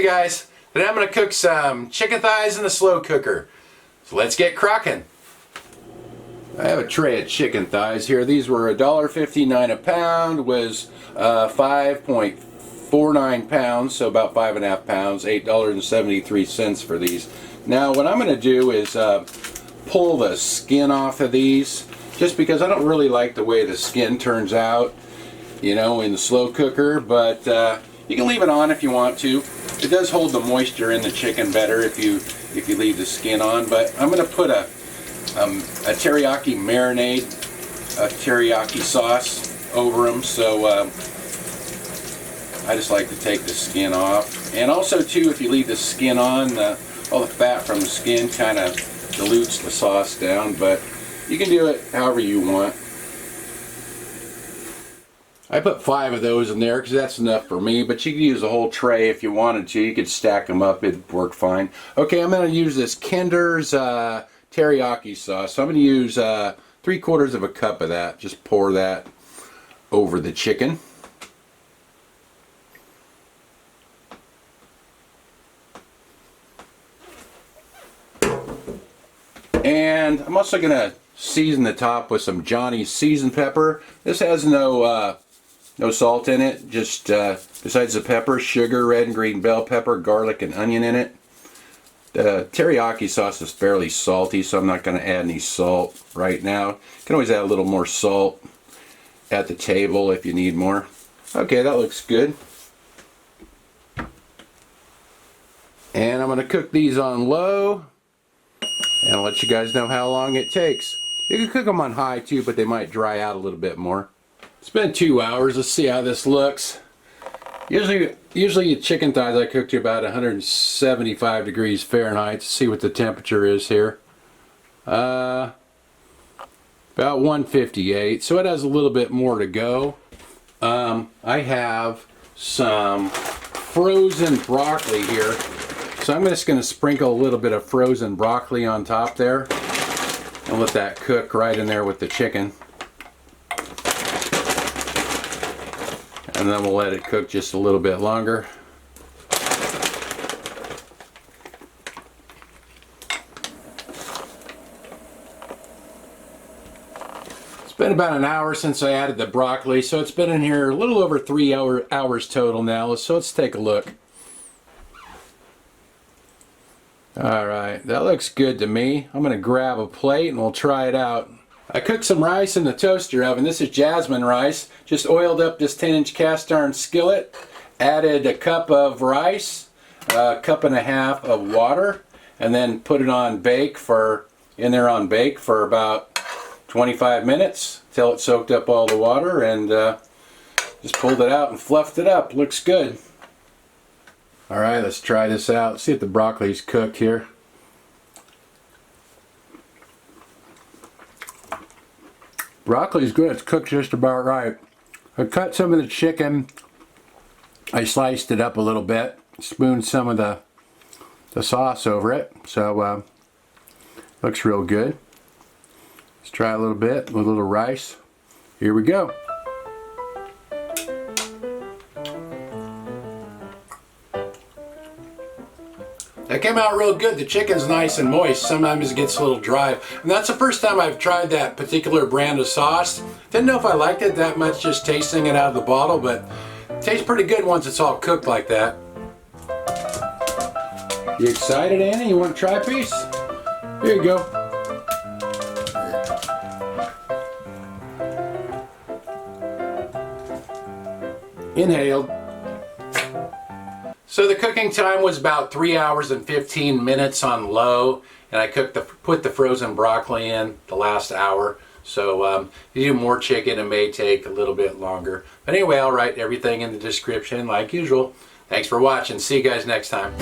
Hey guys, today I'm going to cook some chicken thighs in the slow cooker. So let's get crocking. I have a tray of chicken thighs here. These were $1.59 a pound, was 5.49 pounds, so about 5.5 pounds, $8.73 for these. Now what I'm going to do is pull the skin off of these, just because I don't really like the way the skin turns out, you know, in the slow cooker, but you can leave it on if you want to. It does hold the moisture in the chicken better if you leave the skin on. But I'm going to put a teriyaki marinade, a teriyaki sauce over them. So I just like to take the skin off. And also too, if you leave the skin on, all the fat from the skin kind of dilutes the sauce down. But you can do it however you want. I put 5 of those in there because that's enough for me, but you could use a whole tray if you wanted to. You could stack them up, it'd work fine. Okay, I'm going to use this Kinder's teriyaki sauce. So I'm going to use 3/4 of a cup of that. Just pour that over the chicken. And I'm also going to season the top with some Johnny's seasoned pepper. This has no salt in it, just besides the pepper, sugar, red and green bell pepper, garlic and onion in it. The teriyaki sauce is fairly salty, so I'm not going to add any salt right now. You can always add a little more salt at the table if you need more. Okay, that looks good. And I'm going to cook these on low, and I'll let you guys know how long it takes. You can cook them on high too, but they might dry out a little bit more. It's been 2 hours. Let's see how this looks. Usually chicken thighs I cook to about 175 degrees Fahrenheit. Let's see what the temperature is here. About 158. So it has a little bit more to go. I have some frozen broccoli here. So I'm just going to sprinkle a little bit of frozen broccoli on top there. And let that cook right in there with the chicken. And then we'll let it cook just a little bit longer. It's been about an hour since I added the broccoli, so it's been in here a little over 3 hours total now. So let's take a look. Alright, that looks good to me. I'm going to grab a plate and we'll try it out. I cooked some rice in the toaster oven. This is jasmine rice. Just oiled up this 10-inch cast iron skillet. Added a cup of rice, a cup and a half of water, and then put it on bake for about 25 minutes till it soaked up all the water, and just pulled it out and fluffed it up. Looks good. Alright, let's try this out. See if the broccoli's cooked here. Broccoli's good. It's cooked just about right. I cut some of the chicken. I sliced it up a little bit. Spooned some of the sauce over it. So looks real good. Let's try a little bit with a little rice. Here we go. That came out real good. The chicken's nice and moist. Sometimes it gets a little dry. And that's the first time I've tried that particular brand of sauce. Didn't know if I liked it that much just tasting it out of the bottle, but it tastes pretty good once it's all cooked like that. You excited, Annie? You want to try a piece? Here you go. Inhaled. So the cooking time was about 3 hours and 15 minutes on low, and I put the frozen broccoli in the last hour. So if you do more chicken, it may take a little bit longer. But anyway, I'll write everything in the description like usual. Thanks for watching. See you guys next time.